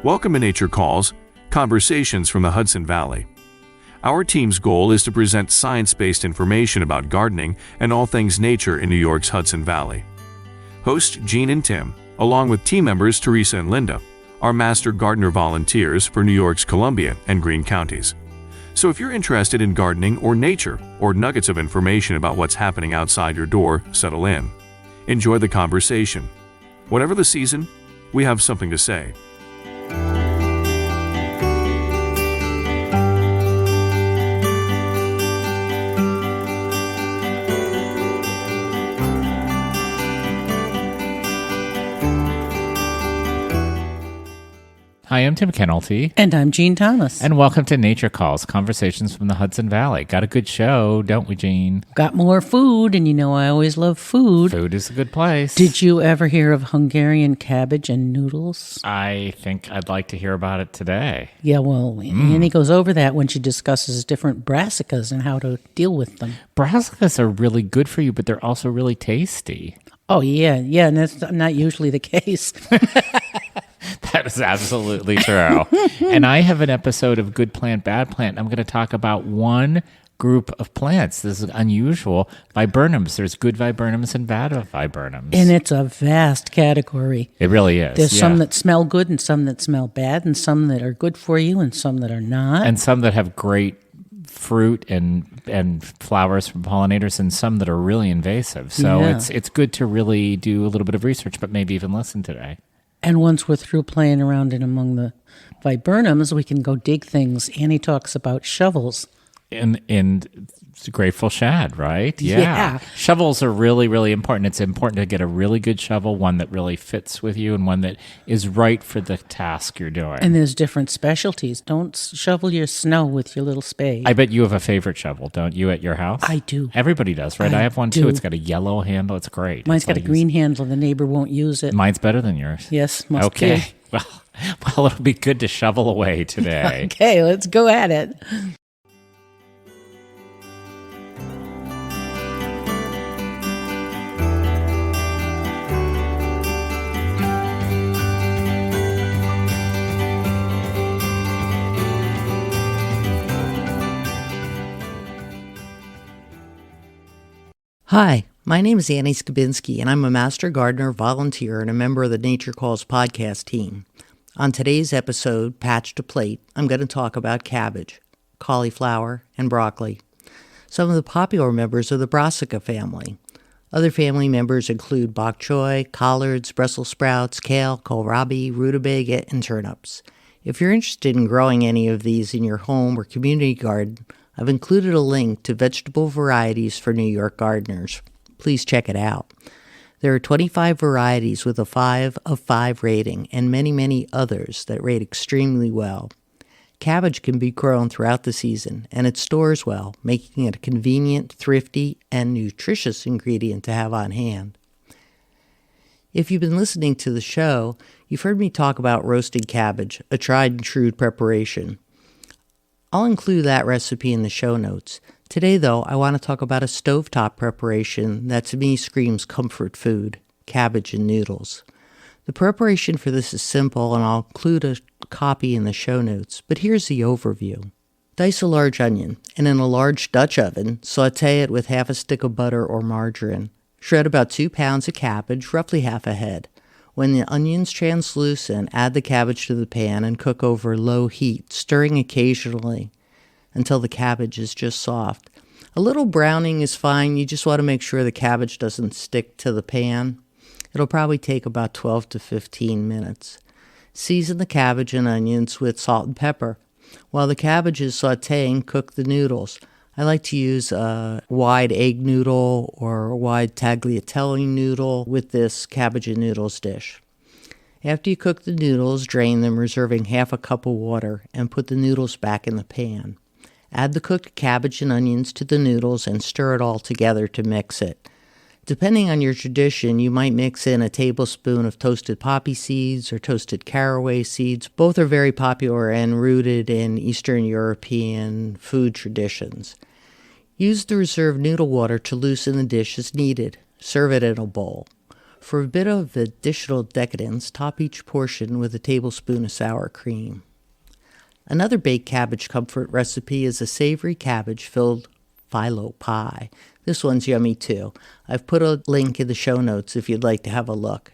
Welcome to Nature Calls, Conversations from the Hudson Valley. Our team's goal is to present science-based information about gardening and all things nature in New York's Hudson Valley. Hosts Jean and Tim, along with team members Teresa and Linda, are Master Gardener volunteers for New York's Columbia and Greene counties. So if you're interested in gardening or nature, or nuggets of information about what's happening outside your door, settle in. Enjoy the conversation. Whatever the season, we have something to say. Hi, I'm Tim Kennelty. And I'm Jean Thomas. And welcome to Nature Calls, Conversations from the Hudson Valley. Got a good show, don't we, Jean? Got more food, and you know I always love food. Food is a good place. Did you ever hear of Hungarian cabbage and noodles? I think I'd like to hear about it today. Yeah, well, Annie goes over that when she discusses different brassicas and how to deal with them. Brassicas are really good for you, but they're also really tasty. Oh, yeah, and that's not usually the case. That is absolutely true. And I have an episode of Good Plant, Bad Plant. I'm going to talk about one group of plants. This is unusual. Viburnums. There's good viburnums and bad viburnums. And it's a vast category. It really is. There's some that smell good and some that smell bad and some that are good for you and some that are not. And some that have great fruit and flowers from pollinators, and some that are really invasive. So it's good to really do a little bit of research, but maybe even listen today. And once we're through playing around in among the viburnums, we can go dig things. Annie talks about shovels. In Grateful Shad, right? Yeah. Shovels are really, really important. It's important to get a really good shovel, one that really fits with you and one that is right for the task you're doing. And there's different specialties. Don't shovel your snow with your little spade. I bet you have a favorite shovel, don't you, at your house? I do. Everybody does, right? I have one too. It's got a yellow handle. It's great. Mine's got a green handle. The neighbor won't use it. Mine's better than yours. Yes, must be. Okay. Well, it'll be good to shovel away today. Okay, let's go at it. Hi, my name is Annie Scibienski, and I'm a Master Gardener volunteer and a member of the Nature Calls podcast team. On today's episode, Patch to Plate, I'm going to talk about cabbage, cauliflower, and broccoli. Some of the popular members of the Brassica family. Other family members include bok choy, collards, Brussels sprouts, kale, kohlrabi, rutabaga, and turnips. If you're interested in growing any of these in your home or community garden, I've included a link to vegetable varieties for New York gardeners. Please check it out. There are 25 varieties with a 5 of 5 rating and many, many others that rate extremely well. Cabbage can be grown throughout the season, and it stores well, making it a convenient, thrifty, and nutritious ingredient to have on hand. If you've been listening to the show, you've heard me talk about roasted cabbage, a tried and true preparation. I'll include that recipe in the show notes. Today, though, I want to talk about a stovetop preparation that to me screams comfort food, cabbage and noodles. The preparation for this is simple, and I'll include a copy in the show notes, but here's the overview. Dice a large onion, and in a large Dutch oven, saute it with half a stick of butter or margarine. Shred about 2 pounds of cabbage, roughly half a head. When the onions translucent, add the cabbage to the pan and cook over low heat, stirring occasionally until the cabbage is just soft. A little browning is fine. You just want to make sure the cabbage doesn't stick to the pan. It'll probably take about 12 to 15 minutes. Season the cabbage and onions with salt and pepper. While the cabbage is sautéing, cook the noodles. I like to use a wide egg noodle or a wide tagliatelle noodle with this cabbage and noodles dish. After you cook the noodles, drain them, reserving half a cup of water, and put the noodles back in the pan. Add the cooked cabbage and onions to the noodles and stir it all together to mix it. Depending on your tradition, you might mix in a tablespoon of toasted poppy seeds or toasted caraway seeds. Both are very popular and rooted in Eastern European food traditions. Use the reserved noodle water to loosen the dish as needed. Serve it in a bowl. For a bit of additional decadence, top each portion with a tablespoon of sour cream. Another baked cabbage comfort recipe is a savory cabbage-filled phyllo pie. This one's yummy too. I've put a link in the show notes if you'd like to have a look.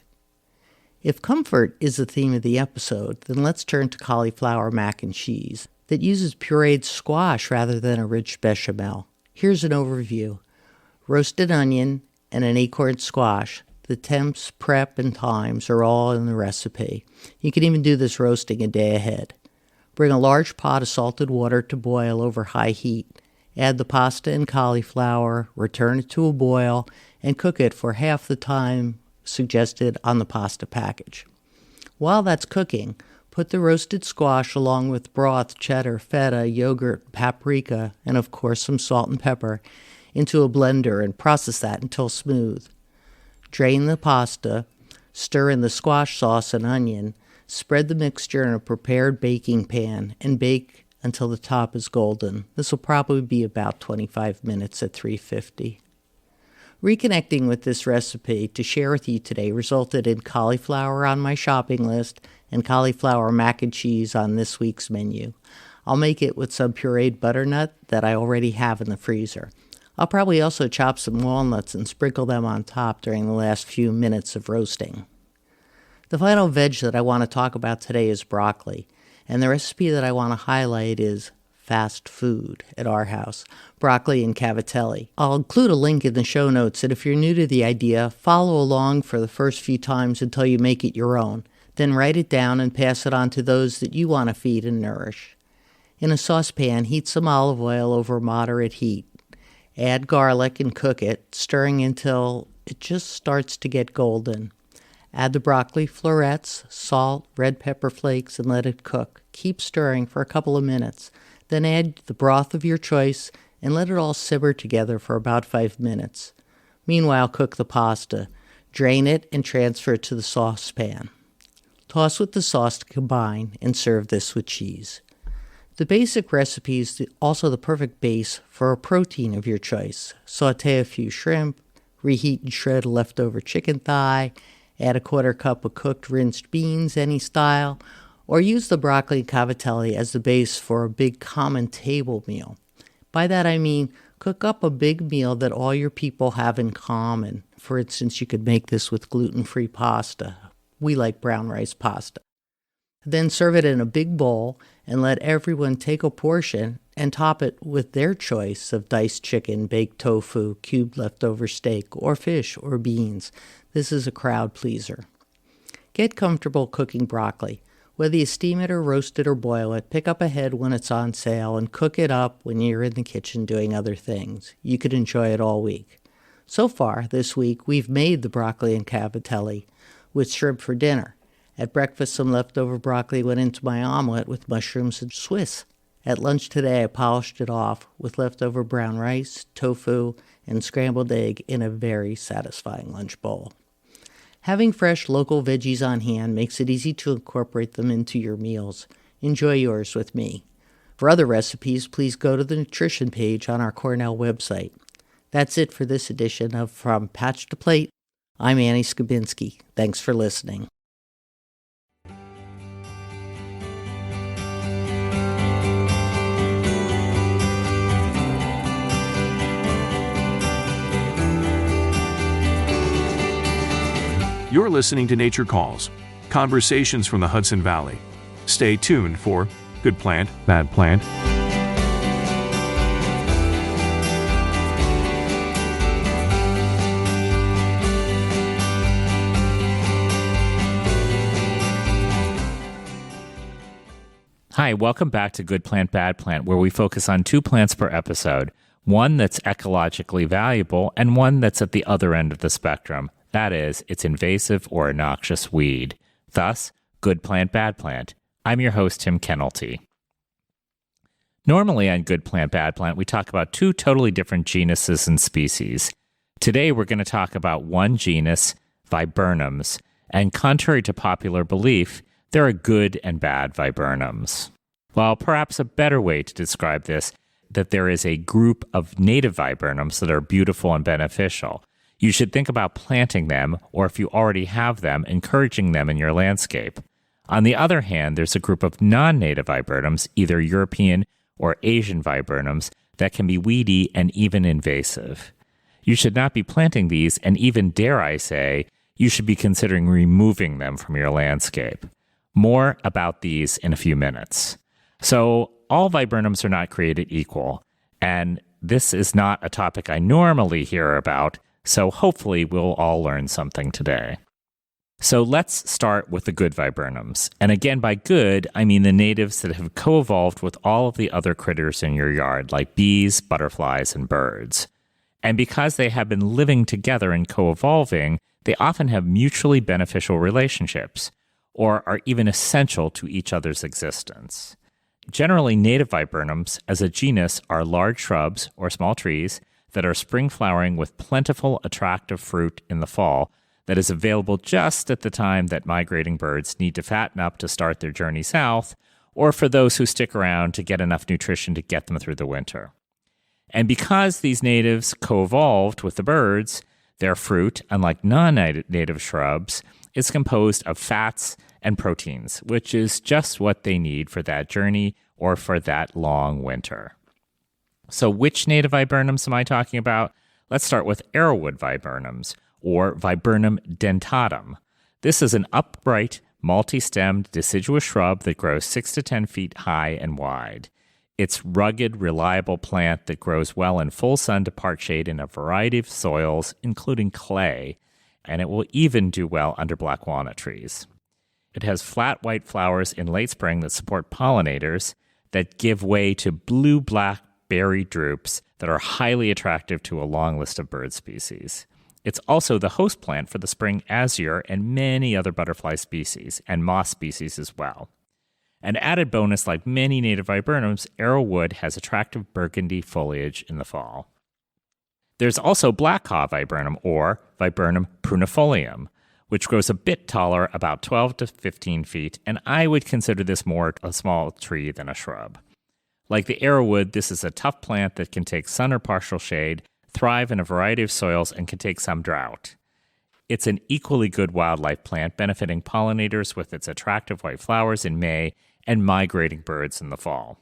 If comfort is the theme of the episode, then let's turn to cauliflower mac and cheese that uses pureed squash rather than a rich bechamel. Here's an overview. Roasted onion and an acorn squash. The temps, prep, and times are all in the recipe. You can even do this roasting a day ahead. Bring a large pot of salted water to boil over high heat. Add the pasta and cauliflower, return it to a boil, and cook it for half the time suggested on the pasta package. While that's cooking, put the roasted squash along with broth, cheddar, feta, yogurt, paprika, and of course some salt and pepper into a blender and process that until smooth. Drain the pasta, stir in the squash sauce and onion, spread the mixture in a prepared baking pan, and bake until the top is golden. This will probably be about 25 minutes at 350. Reconnecting with this recipe to share with you today resulted in cauliflower on my shopping list and cauliflower mac and cheese on this week's menu. I'll make it with some pureed butternut that I already have in the freezer. I'll probably also chop some walnuts and sprinkle them on top during the last few minutes of roasting. The final veg that I want to talk about today is broccoli, and the recipe that I want to highlight is fast food at our house, broccoli and cavatelli. I'll include a link in the show notes, and if you're new to the idea, follow along for the first few times until you make it your own. Then write it down and pass it on to those that you want to feed and nourish. In a saucepan, heat some olive oil over moderate heat. Add garlic and cook it, stirring until it just starts to get golden. Add the broccoli florets, salt, red pepper flakes, and let it cook. Keep stirring for a couple of minutes. Then add the broth of your choice and let it all simmer together for about 5 minutes. Meanwhile, cook the pasta. Drain it and transfer it to the saucepan. Toss with the sauce to combine and serve this with cheese. The basic recipe is also the perfect base for a protein of your choice. Sauté a few shrimp, reheat and shred leftover chicken thigh, add a 1/4 cup of cooked rinsed beans, any style, or use the broccoli and cavatelli as the base for a big common table meal. By that I mean cook up a big meal that all your people have in common. For instance, you could make this with gluten-free pasta. We like brown rice pasta. Then serve it in a big bowl and let everyone take a portion and top it with their choice of diced chicken, baked tofu, cubed leftover steak, or fish or beans. This is a crowd pleaser. Get comfortable cooking broccoli. Whether you steam it or roast it or boil it, pick up a head when it's on sale and cook it up when you're in the kitchen doing other things. You could enjoy it all week. So far, this week, we've made the broccoli and cavatelli with shrimp for dinner. At breakfast, some leftover broccoli went into my omelet with mushrooms and Swiss. At lunch today, I polished it off with leftover brown rice, tofu, and scrambled egg in a very satisfying lunch bowl. Having fresh local veggies on hand makes it easy to incorporate them into your meals. Enjoy yours with me. For other recipes, please go to the nutrition page on our Cornell website. That's it for this edition of From Patch to Plate. I'm Annie Scibienski. Thanks for listening. You're listening to Nature Calls, conversations from the Hudson Valley. Stay tuned for Good Plant, Bad Plant. Hi, welcome back to Good Plant, Bad Plant, where we focus on 2 plants per episode, one that's ecologically valuable and one that's at the other end of the spectrum. That is, it's invasive or a noxious weed. Thus, Good Plant, Bad Plant. I'm your host, Tim Kennelty. Normally on Good Plant, Bad Plant, we talk about 2 totally different genuses and species. Today, we're going to talk about one genus, Viburnums, and contrary to popular belief, there are good and bad viburnums. Well, perhaps a better way to describe this, that there is a group of native viburnums that are beautiful and beneficial. You should think about planting them, or if you already have them, encouraging them in your landscape. On the other hand, there's a group of non-native viburnums, either European or Asian viburnums, that can be weedy and even invasive. You should not be planting these, and even, dare I say, you should be considering removing them from your landscape. More about these in a few minutes. So, all viburnums are not created equal, and this is not a topic I normally hear about, so hopefully we'll all learn something today. So let's start with the good viburnums. And again, by good, I mean the natives that have co-evolved with all of the other critters in your yard, like bees, butterflies, and birds. And because they have been living together and co-evolving, they often have mutually beneficial relationships, or are even essential to each other's existence. Generally, native viburnums as a genus are large shrubs or small trees that are spring flowering with plentiful, attractive fruit in the fall that is available just at the time that migrating birds need to fatten up to start their journey south, or for those who stick around to get enough nutrition to get them through the winter. And because these natives co-evolved with the birds, their fruit, unlike non-native shrubs, is composed of fats and proteins, which is just what they need for that journey or for that long winter. So which native viburnums am I talking about? Let's start with arrowwood viburnums, or Viburnum dentatum. This is an upright, multi-stemmed deciduous shrub that grows 6 to 10 feet high and wide. It's rugged, reliable plant that grows well in full sun to part shade in a variety of soils, including clay, and it will even do well under black walnut trees. It has flat white flowers in late spring that support pollinators that give way to blue-black berry drupes that are highly attractive to a long list of bird species. It's also the host plant for the spring azure and many other butterfly species, and moss species as well. An added bonus, like many native viburnums, arrowwood has attractive burgundy foliage in the fall. There's also blackhaw viburnum, or Viburnum prunifolium, which grows a bit taller, about 12 to 15 feet, and I would consider this more a small tree than a shrub. Like the arrowwood, this is a tough plant that can take sun or partial shade, thrive in a variety of soils, and can take some drought. It's an equally good wildlife plant, benefiting pollinators with its attractive white flowers in May and migrating birds in the fall.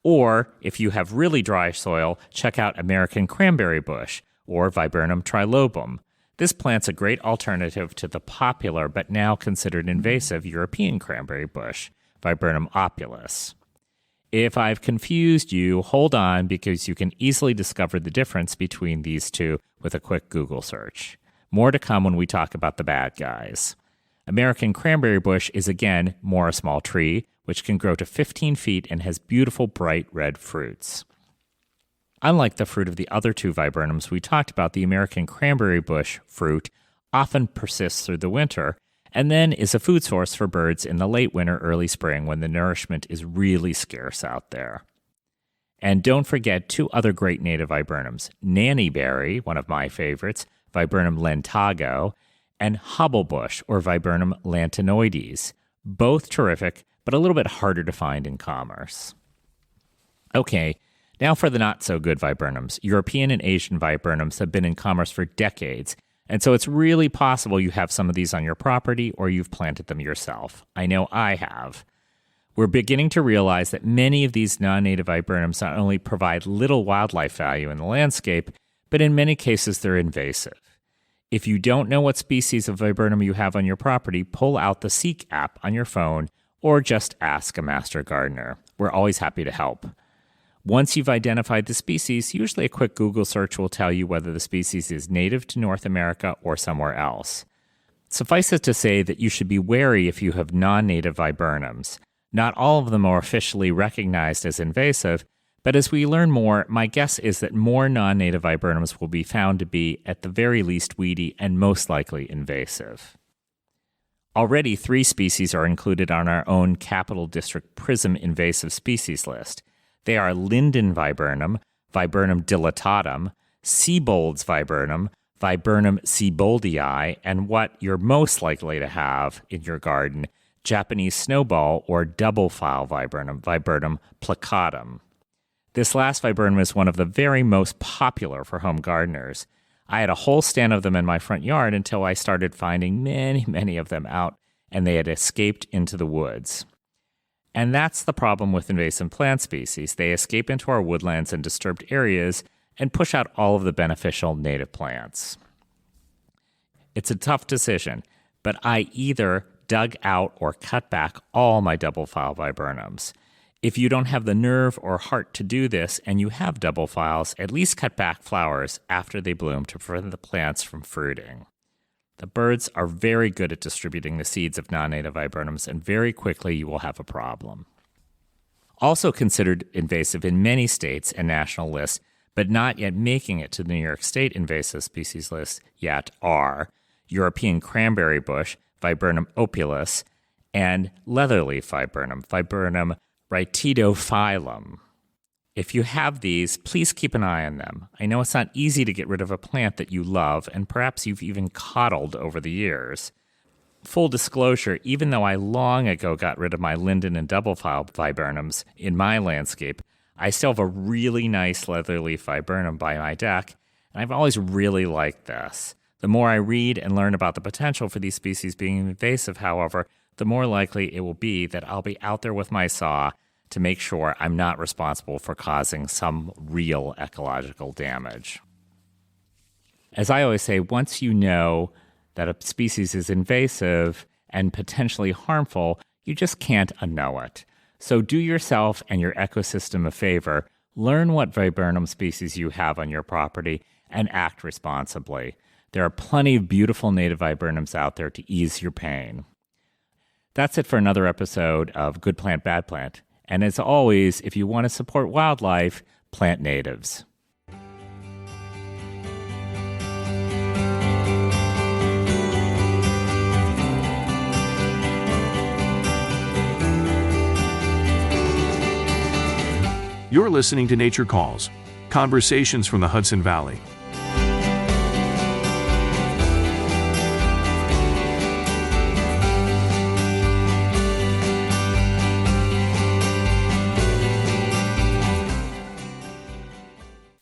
Or, if you have really dry soil, check out American cranberry bush, or Viburnum trilobum. This plant's a great alternative to the popular but now considered invasive European cranberry bush, Viburnum opulus. If I've confused you, hold on, because you can easily discover the difference between these two with a quick Google search. More to come when we talk about the bad guys. American cranberry bush is again more a small tree, which can grow to 15 feet and has beautiful bright red fruits. Unlike the fruit of the other two viburnums we talked about, the American cranberry bush fruit often persists through the winter, and then is a food source for birds in the late winter, early spring, when the nourishment is really scarce out there. And don't forget two other great native viburnums, nannyberry, one of my favorites, Viburnum lentago, and hobblebush, or Viburnum lantanoides, both terrific, but a little bit harder to find in commerce. Okay, now for the not-so-good viburnums. European and Asian viburnums have been in commerce for decades, and so it's really possible you have some of these on your property or you've planted them yourself. I know I have. We're beginning to realize that many of these non-native viburnums not only provide little wildlife value in the landscape, but in many cases they're invasive. If you don't know what species of viburnum you have on your property, pull out the Seek app on your phone or just ask a master gardener. We're always happy to help. Once you've identified the species, usually a quick Google search will tell you whether the species is native to North America or somewhere else. Suffice it to say that you should be wary if you have non-native viburnums. Not all of them are officially recognized as invasive, but as we learn more, my guess is that more non-native viburnums will be found to be, at the very least, weedy and most likely invasive. Already 3 species are included on our own Capital District PRISM invasive species list. They are linden viburnum, Viburnum dilatatum, Siebold's viburnum, Viburnum sieboldii, and what you're most likely to have in your garden, Japanese snowball or double file viburnum, Viburnum plicatum. This last viburnum is one of the very most popular for home gardeners. I had a whole stand of them in my front yard until I started finding many of them out, and they had escaped into the woods. And that's the problem with invasive plant species. They escape into our woodlands and disturbed areas and push out all of the beneficial native plants. It's a tough decision, but I either dug out or cut back all my double file viburnums. If you don't have the nerve or heart to do this and you have double files, at least cut back flowers after they bloom to prevent the plants from fruiting. The birds are very good at distributing the seeds of non-native viburnums, and very quickly you will have a problem. Also considered invasive in many states and national lists, but not yet making it to the New York State invasive species list yet, are European cranberry bush, Viburnum opulus, and leatherleaf viburnum, Viburnum rhytidophyllum. If you have these, please keep an eye on them. I know it's not easy to get rid of a plant that you love and perhaps you've even coddled over the years. Full disclosure, even though I long ago got rid of my linden and double file viburnums in my landscape, I still have a really nice leatherleaf viburnum by my deck, and I've always really liked this. The more I read and learn about the potential for these species being invasive, however, the more likely it will be that I'll be out there with my saw to make sure I'm not responsible for causing some real ecological damage. As I always say, once you know that a species is invasive and potentially harmful, you just can't unknow it. So do yourself and your ecosystem a favor, learn what viburnum species you have on your property, and act responsibly. There are plenty of beautiful native viburnums out there to ease your pain. That's it for another episode of Good Plant, Bad Plant. And as always, if you want to support wildlife, plant natives. You're listening to Nature Calls, conversations from the Hudson Valley.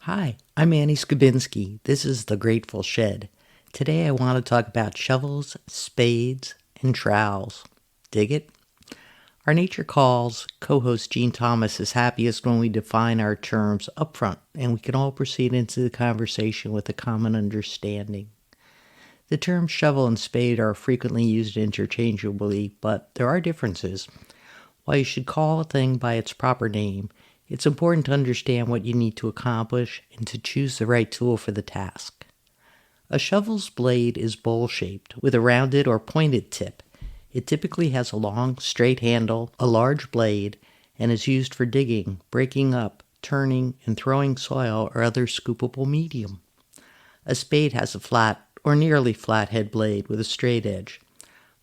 Hi, I'm Annie Scibienski. This is The Grateful Shed. Today I want to talk about shovels, spades, and trowels. Dig it? Our Nature Calls co-host Gene Thomas is happiest when we define our terms up front and we can all proceed into the conversation with a common understanding. The terms shovel and spade are frequently used interchangeably, but there are differences. While you should call a thing by its proper name, it's important to understand what you need to accomplish and to choose the right tool for the task. A shovel's blade is bowl-shaped with a rounded or pointed tip. It typically has a long, straight handle, a large blade, and is used for digging, breaking up, turning, and throwing soil or other scoopable medium. A spade has a flat or nearly flat head blade with a straight edge.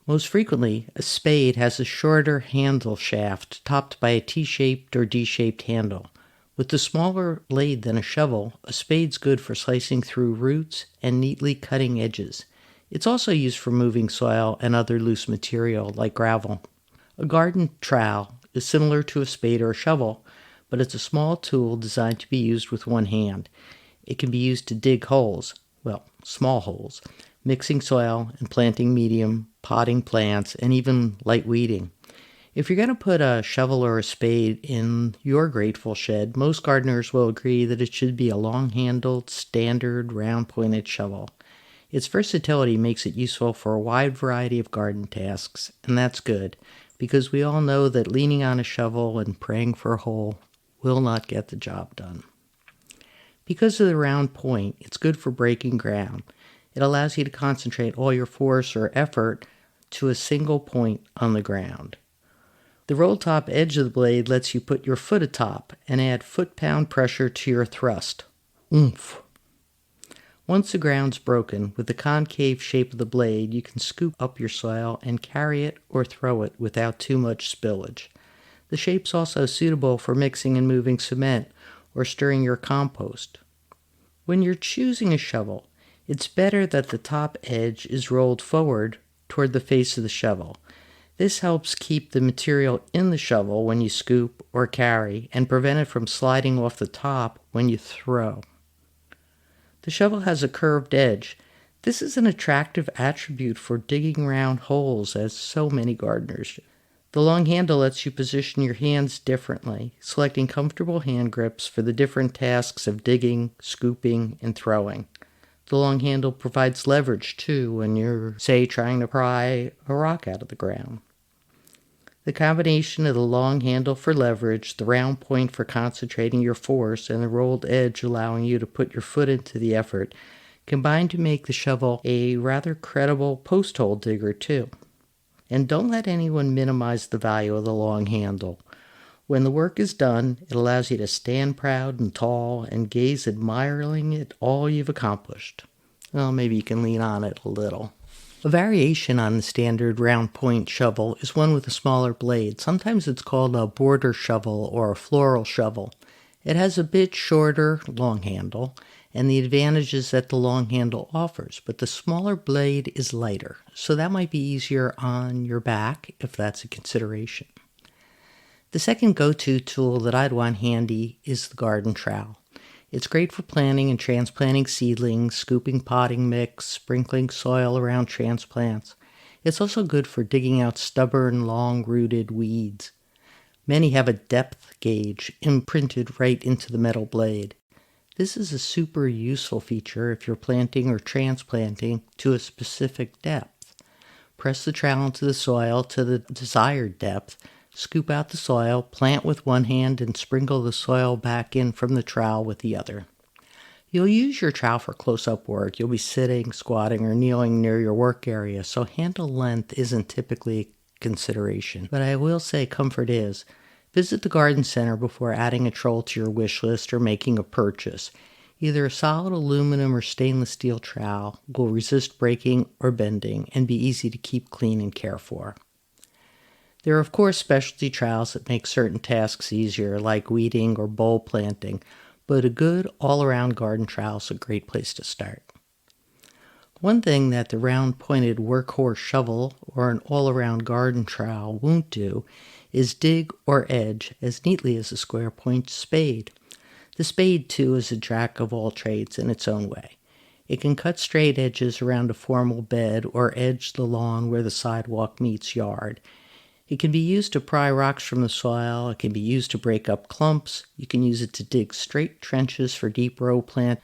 Most frequently, a spade has a shorter handle shaft topped by a T-shaped or D-shaped handle. With a smaller blade than a shovel, a spade's good for slicing through roots and neatly cutting edges. It's also used for moving soil and other loose material like gravel. A garden trowel is similar to a spade or a shovel, but it's a small tool designed to be used with one hand. It can be used to dig holes, small holes, mixing soil and planting medium, potting plants, and even light weeding. If you're going to put a shovel or a spade in your grateful shed, most gardeners will agree that it should be a long-handled, standard, round-pointed shovel. Its versatility makes it useful for a wide variety of garden tasks, and that's good, because we all know that leaning on a shovel and praying for a hole will not get the job done. Because of the round point, it's good for breaking ground. It allows you to concentrate all your force or effort to a single point on the ground. The roll-top edge of the blade lets you put your foot atop and add foot-pound pressure to your thrust. Oomph! Once the ground's broken, with the concave shape of the blade, you can scoop up your soil and carry it or throw it without too much spillage. The shape's also suitable for mixing and moving cement or stirring your compost. When you're choosing a shovel, it's better that the top edge is rolled forward toward the face of the shovel. This helps keep the material in the shovel when you scoop or carry and prevent it from sliding off the top when you throw. The shovel has a curved edge. This is an attractive attribute for digging round holes, as so many gardeners do. The long handle lets you position your hands differently, selecting comfortable hand grips for the different tasks of digging, scooping, and throwing. The long handle provides leverage, too, when you're, say, trying to pry a rock out of the ground. The combination of the long handle for leverage, the round point for concentrating your force, and the rolled edge allowing you to put your foot into the effort combine to make the shovel a rather credible post hole digger, too. And don't let anyone minimize the value of the long handle. When the work is done, it allows you to stand proud and tall and gaze admiringly at all you've accomplished. Well, maybe you can lean on it a little. A variation on the standard round point shovel is one with a smaller blade. Sometimes it's called a border shovel or a floral shovel. It has a bit shorter long handle and the advantages that the long handle offers, but the smaller blade is lighter, so that might be easier on your back if that's a consideration. The second go-to tool that I'd want handy is the garden trowel. It's great for planting and transplanting seedlings, scooping potting mix, sprinkling soil around transplants. It's also good for digging out stubborn, long-rooted weeds. Many have a depth gauge imprinted right into the metal blade. This is a super useful feature if you're planting or transplanting to a specific depth. Press the trowel into the soil to the desired depth, scoop out the soil, plant with one hand, and sprinkle the soil back in from the trowel with the other. You'll use your trowel for close-up work. You'll be sitting, squatting, or kneeling near your work area, so handle length isn't typically a consideration. But I will say comfort is. Visit the garden center before adding a trowel to your wish list or making a purchase. Either a solid aluminum or stainless steel trowel will resist breaking or bending and be easy to keep clean and care for. There are, of course, specialty trowels that make certain tasks easier, like weeding or bulb planting, but a good all-around garden trowel is a great place to start. One thing that the round-pointed workhorse shovel or an all-around garden trowel won't do is dig or edge as neatly as a square-point spade. The spade, too, is a jack of all trades in its own way. It can cut straight edges around a formal bed or edge the lawn where the sidewalk meets yard. It can be used to pry rocks from the soil. It can be used to break up clumps. You can use it to dig straight trenches for deep row plant.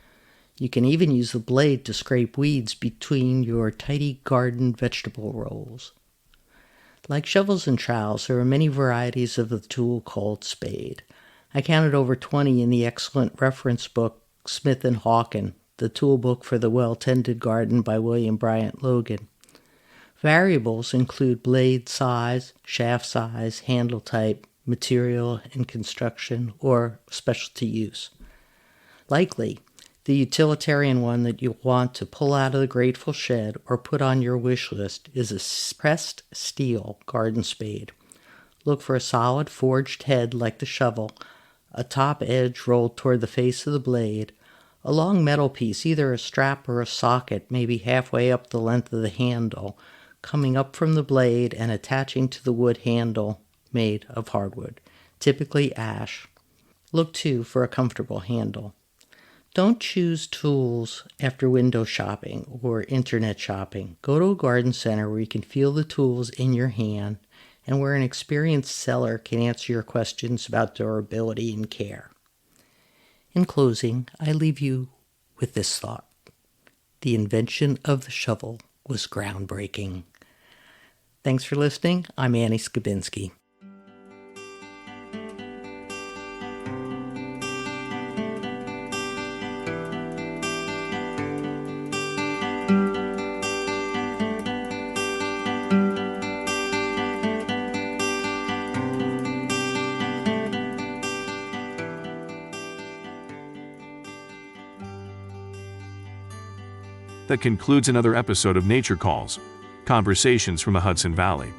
You can even use the blade to scrape weeds between your tidy garden vegetable rows. Like shovels and trowels, there are many varieties of the tool called spade. I counted over 20 in the excellent reference book Smith and Hawken, the tool book for the well-tended garden by William Bryant Logan. Variables include blade size, shaft size, handle type, material and construction, or specialty use. Likely, the utilitarian one that you'll want to pull out of the grateful shed or put on your wish list is a pressed steel garden spade. Look for a solid forged head like the shovel, a top edge rolled toward the face of the blade, a long metal piece, either a strap or a socket, maybe halfway up the length of the handle, coming up from the blade and attaching to the wood handle made of hardwood, typically ash. Look, too, for a comfortable handle. Don't choose tools after window shopping or internet shopping. Go to a garden center where you can feel the tools in your hand and where an experienced seller can answer your questions about durability and care. In closing, I leave you with this thought. The invention of the shovel was groundbreaking. Thanks for listening. I'm Annie Scibienski. That concludes another episode of Nature Calls, Conversations from the Hudson Valley.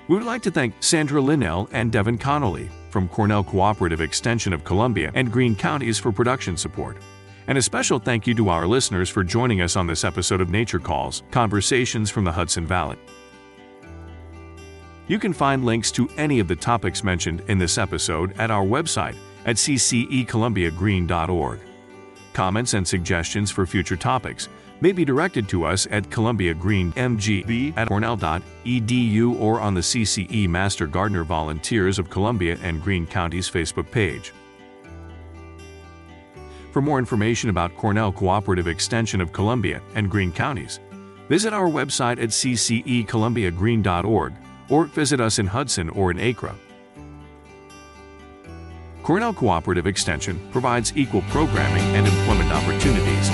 We would like to thank Sandra Linnell and Devin Connolly from Cornell Cooperative Extension of Columbia and Greene Counties for production support. And a special thank you to our listeners for joining us on this episode of Nature Calls, Conversations from the Hudson Valley. You can find links to any of the topics mentioned in this episode at our website at ccecolumbiagreen.org. Comments and suggestions for future topics may be directed to us at columbiagreenmgv@cornell.edu or on the CCE Master Gardener Volunteers of Columbia and Greene Counties Facebook page. For more information about Cornell Cooperative Extension of Columbia and Greene Counties, visit our website at ccecolumbiagreen.org or visit us in Hudson or in Acre. Cornell Cooperative Extension provides equal programming and employment opportunities